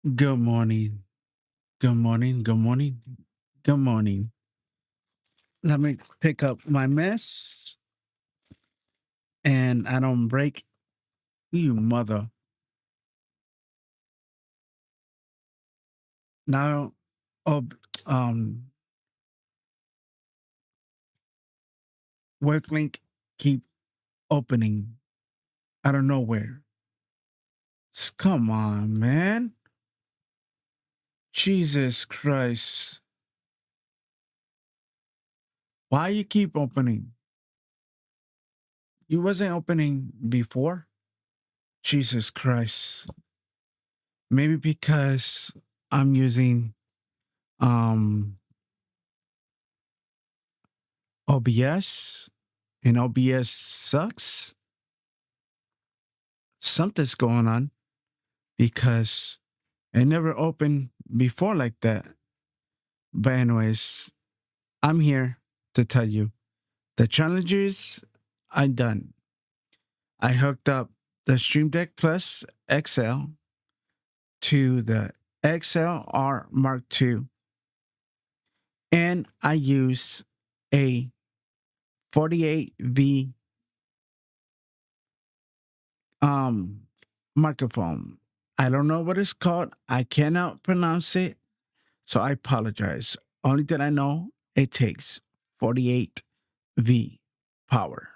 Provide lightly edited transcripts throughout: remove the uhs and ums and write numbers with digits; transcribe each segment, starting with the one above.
Good morning. Good morning. Good morning. Good morning. Let me pick up my mess and I don't break you, mother. Now, oh, um, work link keep opening out of nowhere. Come on, man. Jesus Christ. Why you keep opening? You wasn't opening before? Jesus Christ. Maybe because I'm using um OBS and OBS sucks. Something's going on because it never opened before like that. But anyways, I'm here to tell you the challenges I done. I hooked up the Stream Deck Plus XL to the XLR Mark II, and I use a 48V um microphone. I don't know what it's called. I cannot pronounce it. So I apologize. Only that I know it takes 48V power.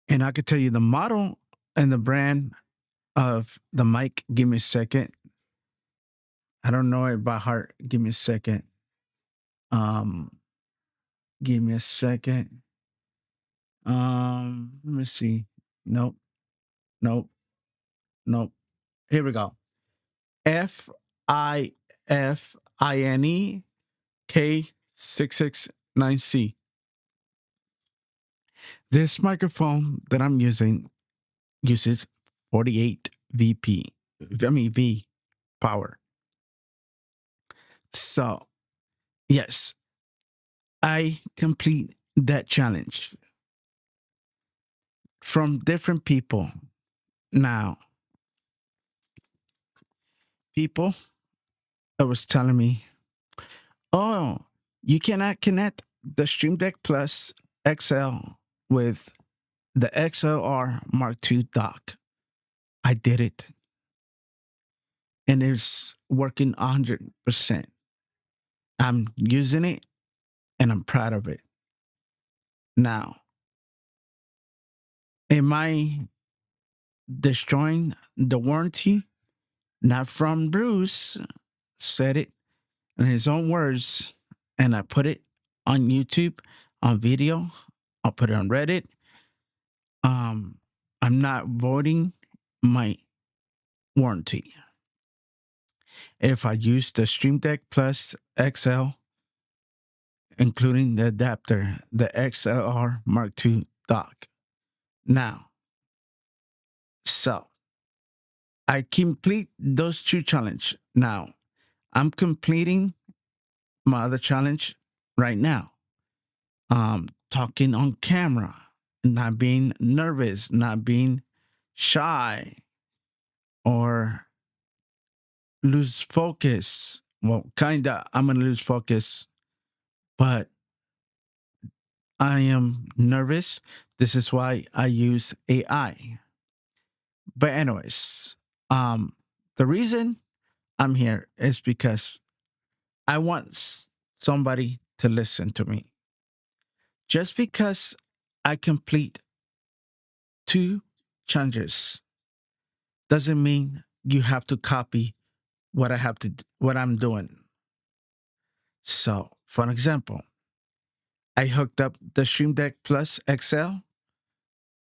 And I could tell you the model and the brand of the mic. Give me a second. I don't know it by heart. Give me a second. Um, give me a second. Let me see. Nope, nope, nope. Here we go. FIFINE K669C. This microphone that I'm using uses 48 VP, I mean V power. So, yes, I complete that challenge from different people. Now, people that was telling me, oh, you cannot connect the Stream Deck Plus XL with the XLR Mark II dock. I did it and it's working 100%. I'm using it and I'm proud of it. Now, am I destroying the warranty? Not from Bruce, said it in his own words, and I put it on YouTube, on video. I'll put it on Reddit. Um, I'm not voiding my warranty. If I use the Stream Deck Plus XL, including the adapter, the XLR Mark II dock. Now, so I complete those two challenge. Now, I'm completing my other challenge right now. Talking on camera, not being nervous, not being shy or lose focus. Well, kinda, I'm gonna lose focus, but I am nervous. This is why I use AI. But anyways, um, the reason I'm here is because I want somebody to listen to me. Just because I complete two challenges doesn't mean you have to copy what I have to what I'm doing. So, for an example, I hooked up the Stream Deck Plus XL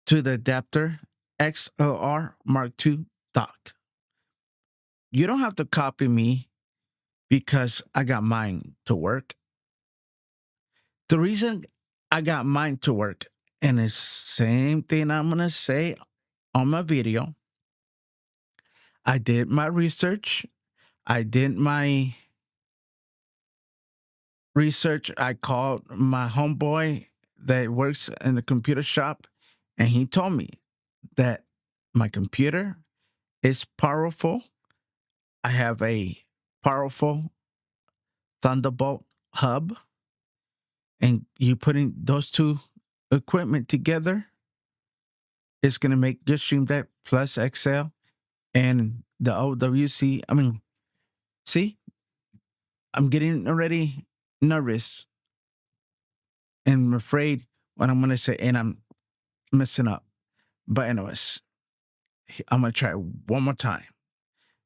to the adapter XLR Mark II dock. You don't have to copy me because I got mine to work. The reason I got mine to work, and it's same thing I'm gonna say on my video. I did my research. I did my research. I called my homeboy that works in the computer shop, and he told me that my computer is powerful I have a powerful Thunderbolt hub, and you putting those two equipment together is going to make your Stream Deck Plus XL and the OWC. I mean, see, I'm getting already nervous and I'm afraid what I'm going to say, and I'm messing up. But, anyways, I'm going to try one more time.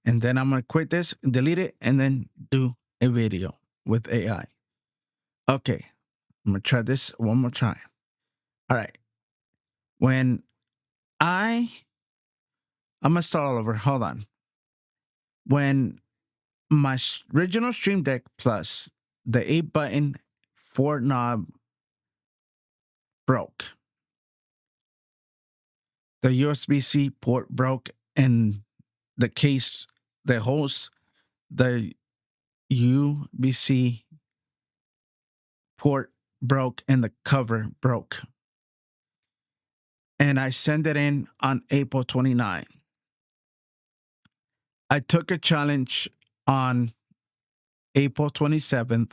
And then I'm going to quit this, delete it, and then do a video with AI. Okay, I'm going to try this one more time. All right. When I'm going to start all over. Hold on. When my original Stream Deck Plus, the 8-button 4-knob broke. The USB-C port broke, and the case that holds the USB port broke, and the cover broke. And I sent it in on April 29. I took a challenge on April 27th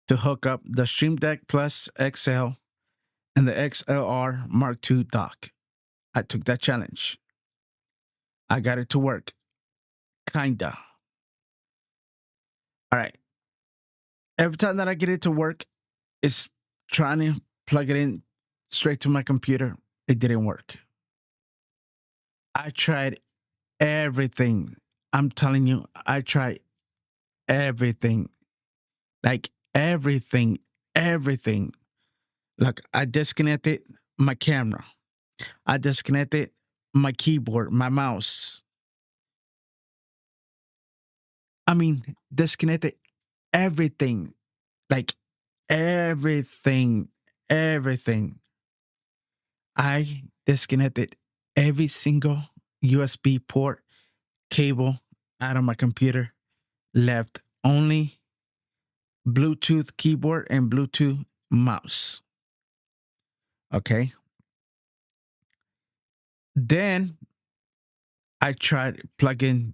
to hook up the Stream Deck Plus XL and the XLR Mark II dock. I took that challenge. I got it to work. Kinda. All right. Every time that I get it to work, it's trying to plug it in straight to my computer. It didn't work. I tried everything. I'm telling you, I tried everything. Like everything. Like I disconnected my camera. I disconnected my keyboard, my mouse. I mean, disconnected everything. Like everything. I disconnected every single USB port cable out of my computer, left only Bluetooth keyboard and Bluetooth mouse. Okay. Then I tried plugging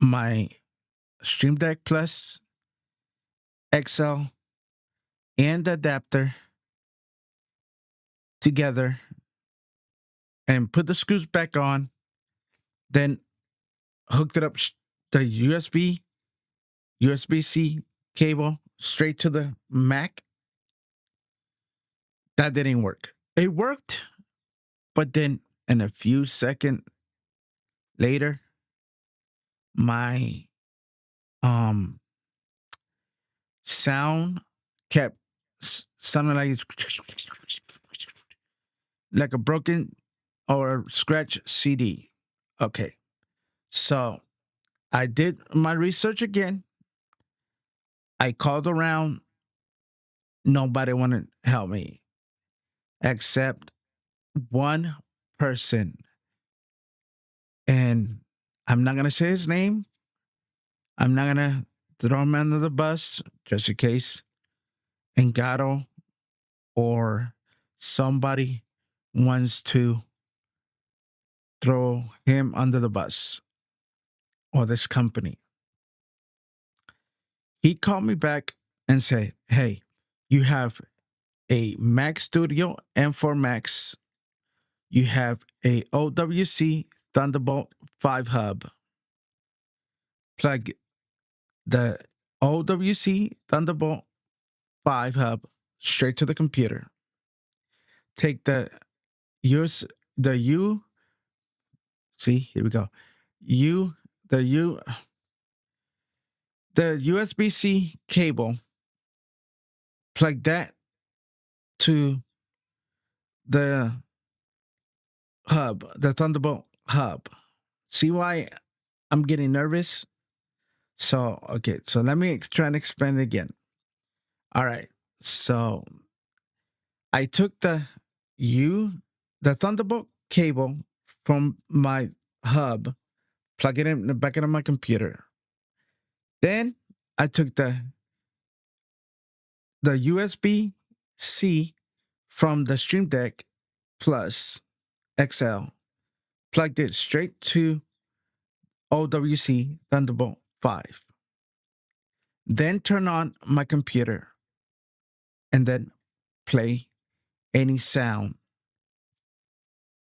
my Stream Deck Plus XL and adapter together and put the screws back on, then hooked it up the USB-C cable straight to the Mac. That didn't work. It worked, but then in a few seconds later, my sound kept sounding like a broken or scratch CD. Okay. So I did my research again. I called around. Nobody wanted to help me except one person. And I'm not going to say his name. I'm not going to throw him under the bus just in case Engato or somebody wants to throw him under the bus or this company. He called me back and said, hey, you have a Mac Studio M4 Max. You have a OWC Thunderbolt 5 hub. Plug the OWC Thunderbolt 5 hub straight to the computer. Take the see, here we go. The USB-C cable, plug that to the hub, the Thunderbolt hub. See why I'm getting nervous? So, okay, so let me try and explain it again. All right, so I took the Thunderbolt cable from my hub, plug it in the back of my computer. Then I took the USB-C from the Stream Deck Plus XL, plugged it straight to OWC Thunderbolt 5. Then turn on my computer and then play any sound.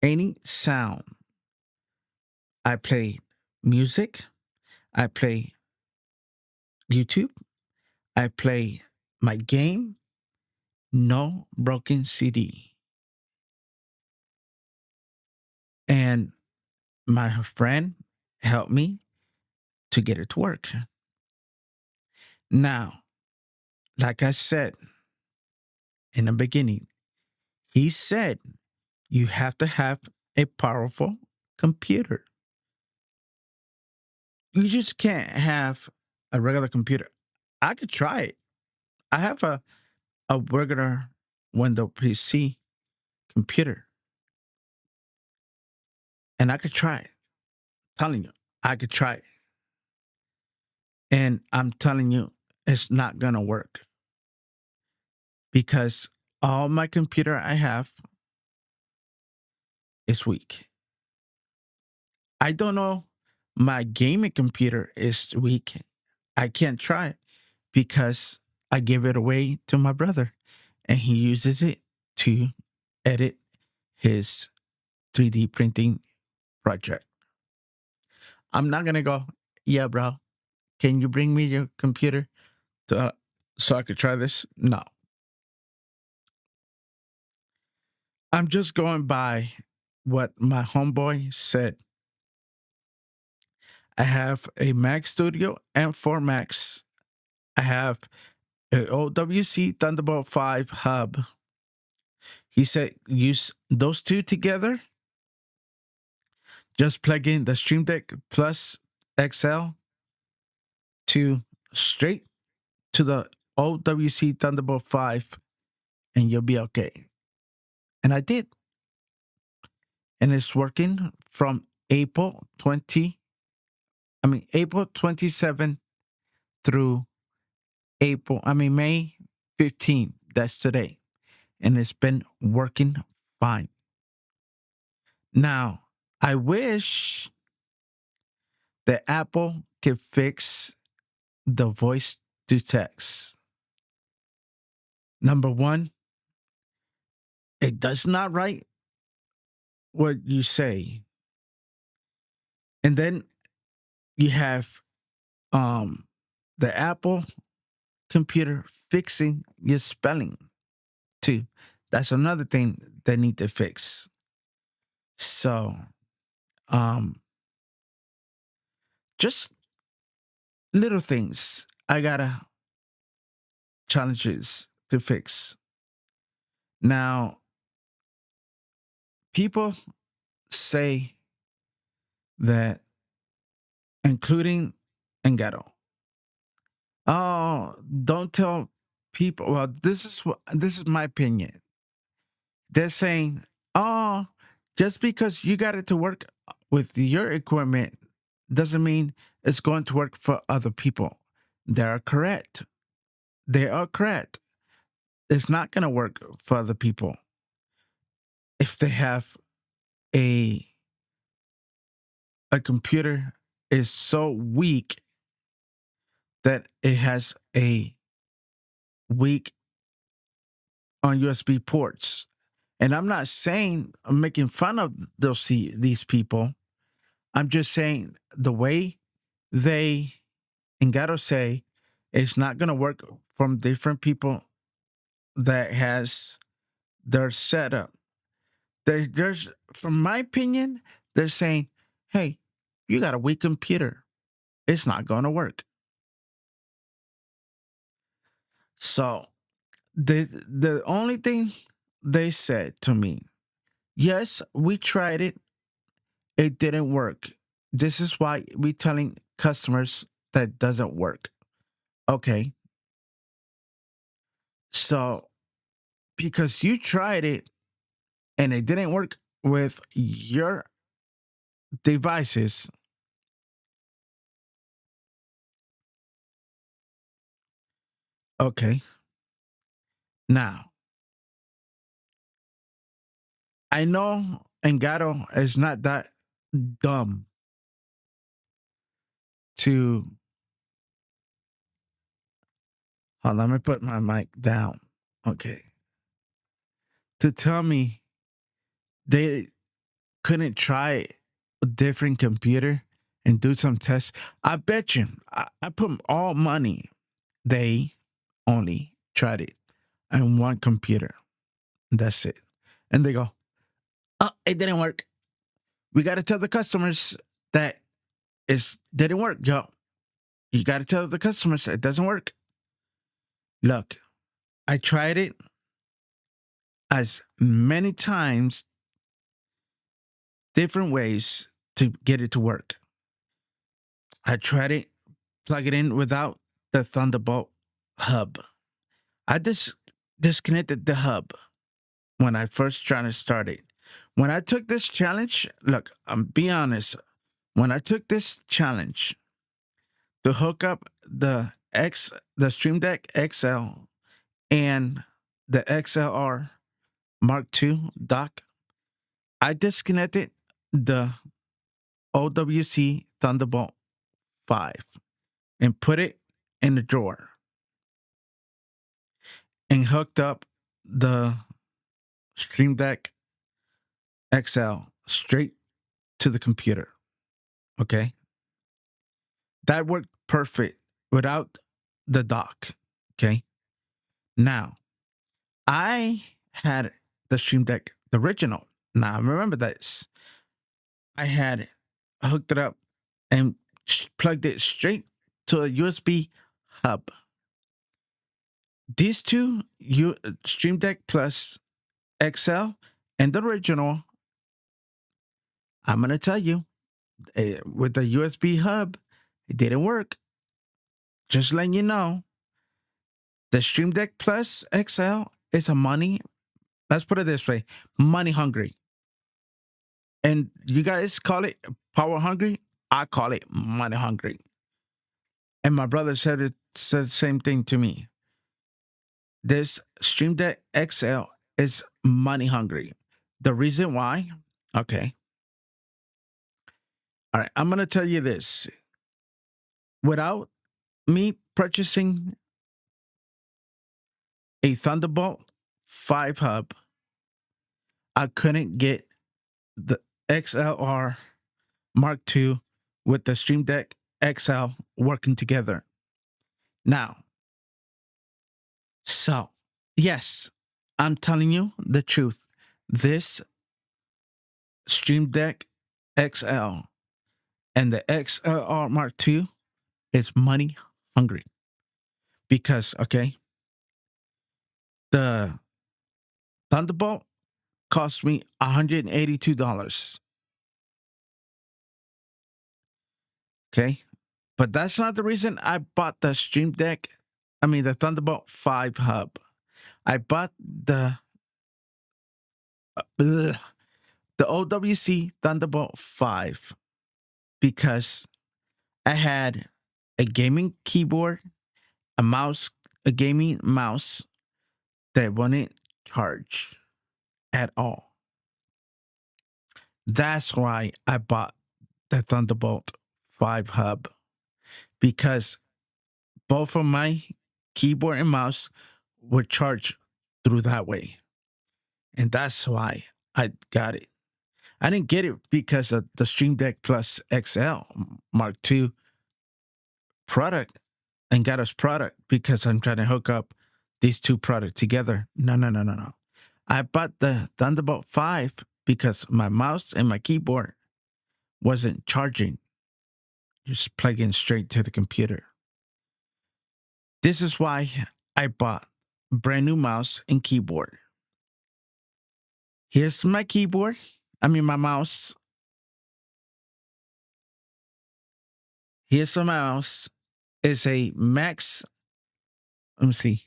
Any sound. I play music. I play YouTube. I play my game. No broken CD. And my friend helped me to get it to work. Now, like I said in the beginning, he said you have to have a powerful computer. You just can't have a regular computer. I could try it. I have a regular Windows PC computer and I could try it. Telling you, I could try it. And I'm telling you, it's not going to work because all my computer I have is weak. I don't know. My gaming computer is weak. I can't try it because I give it away to my brother and he uses it to edit his 3D printing project. I'm not going to go, yeah, bro, can you bring me your computer so I could try this? No. I'm just going by what my homeboy said. I have a Mac Studio and 4 Macs. I have a OWC Thunderbolt 5 hub. He said use those two together. Just plug in the Stream Deck Plus XL to straight to the OWC Thunderbolt 5 and you'll be okay. And I did. And it's working from April 27 through May 15. That's today. And it's been working fine. Now, I wish that Apple could fix the voice to text. Number one, it does not write what you say. And then you have the Apple computer fixing your spelling too. That's another thing they need to fix. So, just little things I gotta challenges to fix. Now, people say that, including Engato, oh, don't tell people. Well, this is my opinion. They're saying, oh, just because you got it to work with your equipment doesn't mean it's going to work for other people. They are correct. They are correct. It's not going to work for other people if they have a computer is so weak that it has a weak on USB ports. And I'm not saying I'm making fun of these people. I'm just saying the way they Engato say it's not going to work from different people that has their setup. There's, from my opinion, they're saying, hey, you got a weak computer. It's not going to work. So the only thing they said to me, yes, we tried it. It didn't work. This is why we telling customers that doesn't work. Okay. So because you tried it and it didn't work with your devices, okay. Now, I know Engato is not that dumb. to hold on, let me put my mic down. Okay. To tell me they couldn't try a different computer and do some tests. I bet you, I put all money. They only tried it on one computer. That's it. And they go, oh, it didn't work. We got to tell the customers that it didn't work, Joe. You got to tell the customers it doesn't work. Look, I tried it as many times, different ways to get it to work. I tried it, plug it in without the Thunderbolt hub. I disconnected the hub when I first tried to start it. When I took this challenge, look, I'm be honest. When I took this challenge to hook up the Stream Deck XL and the XLR Mark II dock, I disconnected the OWC Thunderbolt 5 and put it in the drawer and hooked up the Stream Deck XL straight to the computer. Okay. That worked perfect without the dock. Okay. Now, I had the Stream Deck, the original. Now, remember this. I had hooked it up and plugged it straight to a USB hub. These two, Stream Deck Plus XL and the original, I'm going to tell you, with the USB hub, it didn't work. Just letting you know, the Stream Deck Plus XL is a money, let's put it this way, money hungry. And you guys call it power hungry. I call it money hungry. And my brother said the same thing to me. This Stream Deck XL is money hungry. The reason why, okay. All right, I'm gonna tell you this. Without me purchasing a Thunderbolt 5 hub, I couldn't get the XLR Mark II with the Stream Deck XL working together. Now, so yes, I'm telling you the truth. This Stream Deck XL and the XLR Mark II is money hungry because, okay, the Thunderbolt cost me $182. Okay. But that's not the reason I bought the Stream Deck. I mean, the Thunderbolt 5 hub. I bought the OWC Thunderbolt 5 because I had a gaming keyboard, a gaming mouse that wouldn't charge at all. That's why I bought the Thunderbolt 5 hub because both of my keyboard and mouse would charge through that way. And that's why I got it. I didn't get it because of the Stream Deck Plus XL Mark II product and got us product because I'm trying to hook up these two products together. No. I bought the Thunderbolt 5 because my mouse and my keyboard wasn't charging. Just plug in straight to the computer. This is why I bought a brand new mouse and keyboard. Here's my keyboard. My mouse. Here's my mouse. It's a Max. Let me see.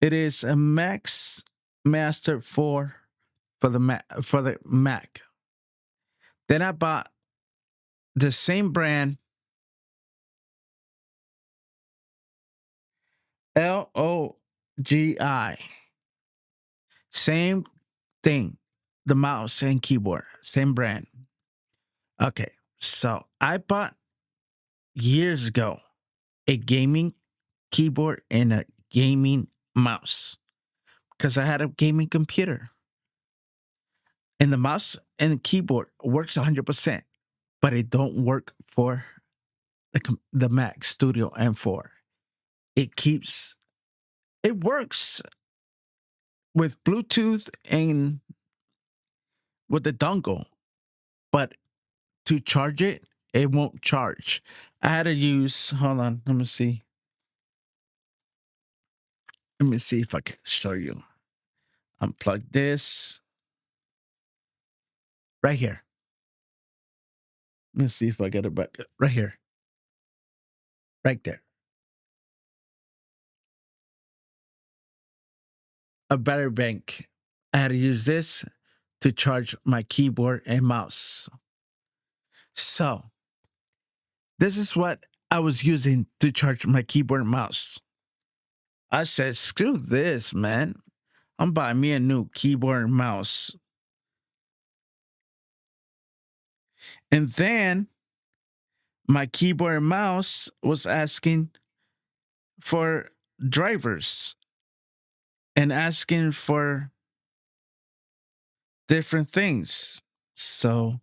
It is a Max Master 4 for the Mac. Then I bought the same brand LOGI. Same thing. The mouse and keyboard, same brand. Okay, so I bought years ago a gaming keyboard and a gaming mouse because I had a gaming computer. And the mouse and the keyboard works 100%, but it don't work for the Mac Studio M4. It keeps it works with Bluetooth and with the dongle, but to charge it, it won't charge. I had to use. Hold on, let me see. Let me see if I can show you. Unplug this right here. Let me see if I get it back. Right here. Right there. A battery bank. I had to use this to charge my keyboard and mouse. So, this is what I was using to charge my keyboard and mouse. I said, screw this, man. I'm buying me a new keyboard and mouse. And then my keyboard and mouse was asking for drivers and asking for different things. So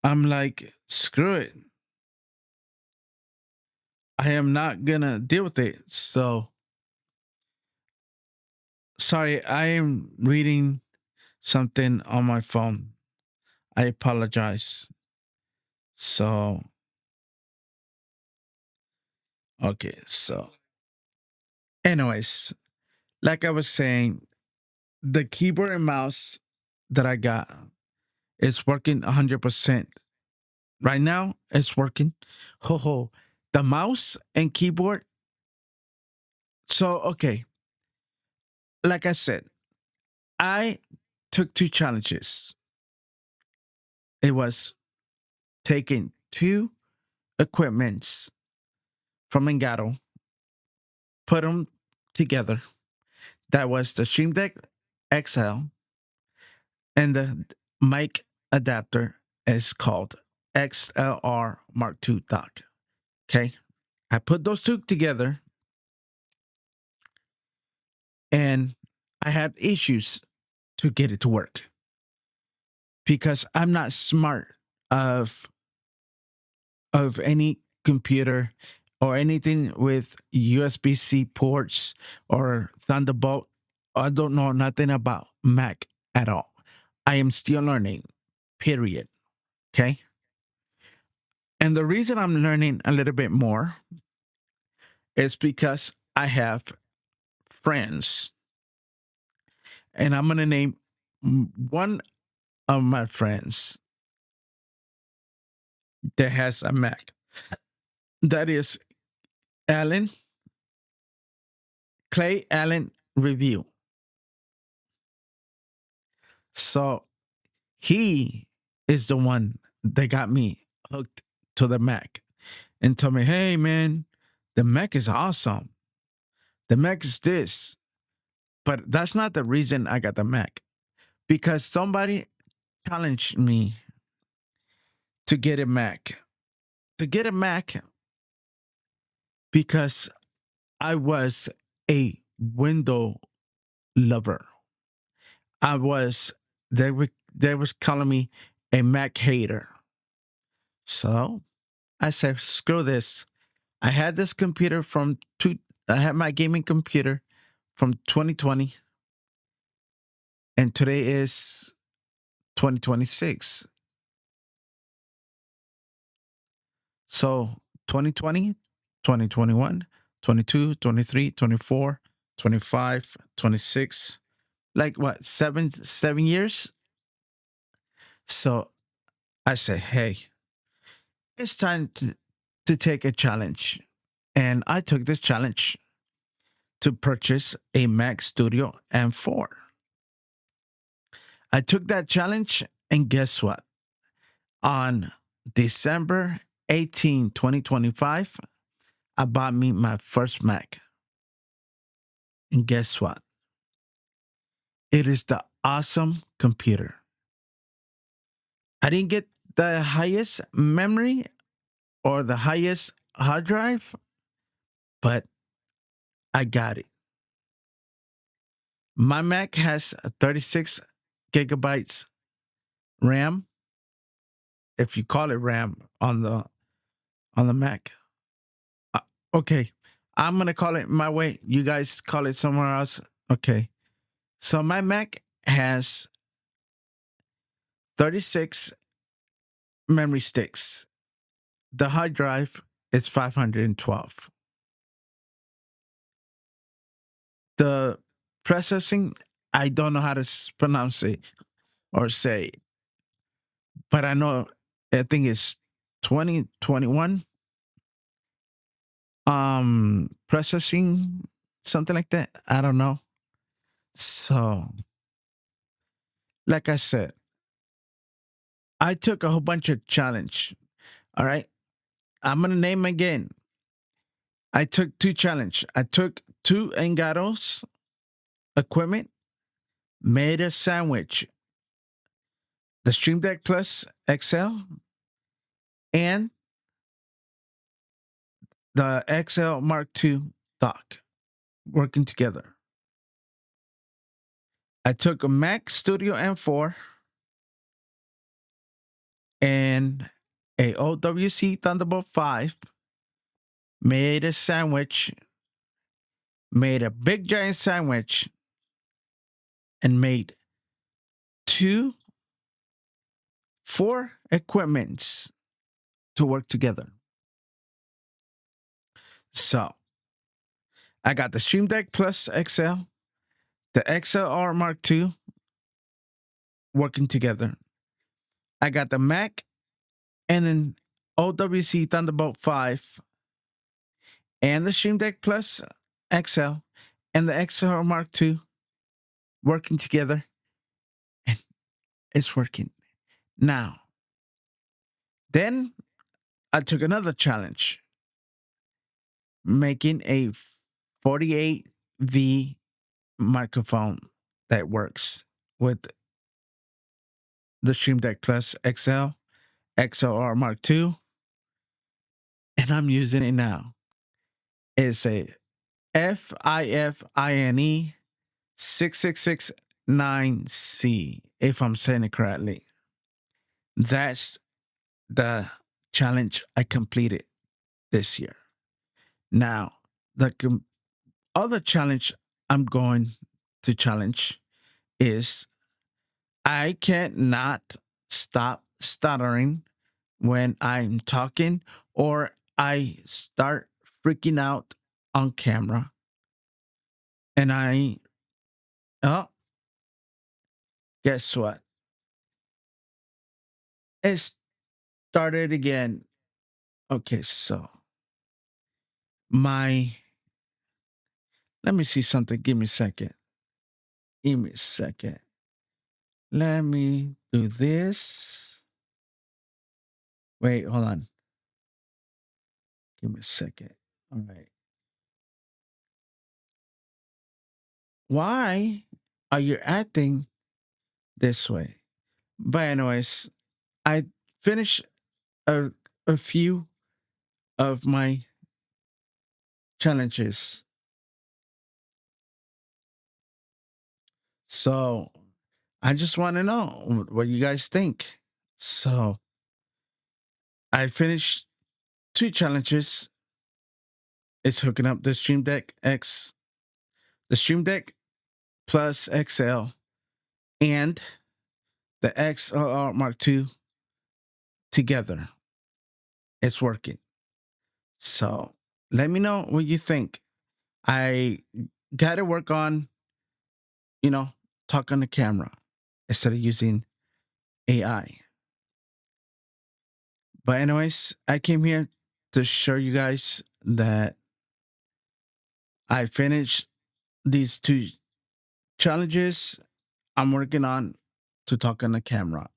I'm like, screw it. I am not gonna deal with it. So sorry, I am reading something on my phone. I apologize. So okay, so anyways, like I was saying, the keyboard and mouse that I got is working 100%. Right now, it's working. Ho ho. The mouse and keyboard. So okay, like I said, I took two challenges. It was taking two equipments from Engato, put them together. That was the Stream Deck XL and the mic adapter is called XLR Mark II dock. Okay. I put those two together and I had issues to get it to work because I'm not smart of any computer or anything with USB-C ports or Thunderbolt. I don't know nothing about Mac at all. I am still learning, period. Okay. And the reason I'm learning a little bit more is because I have friends. And I'm going to name one of my friends that has a Mac. That is Alan, Clay Allen Review. So he is the one that got me hooked to the Mac and told me, hey, man, the Mac is awesome. The Mac is this. But that's not the reason I got the Mac because somebody challenged me to get a Mac. To get a Mac because I was a window lover. I was they was calling me a Mac hater. So I said, screw this. I had this computer I had my gaming computer from 2020 and today is 2026. So 2020, 2021, 22, 23, 24, 25, 26, like what, 7 years? So I said, hey, it's time to take a challenge. And I took the challenge to purchase a Mac Studio M4. I took that challenge, and guess what? On December 18, 2025, I bought me my first Mac. And guess what? It is the awesome computer. I didn't get the highest memory or the highest hard drive, but I got it. My Mac has a 36 gigabytes RAM, if you call it RAM on the Mac. Uh, okay, I'm gonna call it my way. You guys call it somewhere else. Okay, so my Mac has 36 memory sticks. The hard drive is 512. The processing, I don't know how to pronounce it or say, but I think it's 2021 processing, something like that. I don't know. So, like I said, I took a whole bunch of challenge. All right. I'm gonna name again. I took two challenge. I took two Engatos equipment, made a sandwich, the Stream Deck Plus XL, and the XL Mark II dock working together. I took a Mac Studio M4 and a OWC Thunderbolt 5, made a sandwich, made a big giant sandwich, and made four equipments to work together. So I got the Stream Deck Plus XL, the XLR Mark II working together. I got the Mac and an OWC Thunderbolt 5 and the Stream Deck Plus XL and the XLR Mark II working together. And it's working. Now, then I took another challenge, making a 48V microphone that works with the Stream Deck Plus XL, XLR Mark II, and I'm using it now. It's a FIFINE 6669C, if I'm saying it correctly. That's the challenge I completed this year. Now, the other challenge I'm going to challenge is I cannot stop stuttering when I'm talking or I start freaking out on camera. And oh, guess what? It started again. Okay, so my, let me see something. Give me a second. Give me a second. Let me do this. Wait, hold on. Give me a second. All right. Why are you acting this way? But anyways, I finished a, a few of my challenges. So I just want to know what you guys think. So I finished two challenges. It's hooking up the Stream Deck X, the Stream Deck Plus XL, and the XLR Mark II together. It's working. So let me know what you think. I got to work on, you know, talk on the camera instead of using AI. But anyways, I came here to show you guys that I finished these two challenges I'm working on to talk on the camera.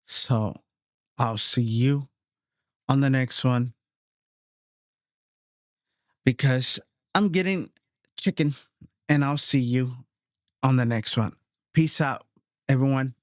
So I'll see you on the next one because I'm getting chicken and I'll see you on the next one. Peace out, everyone.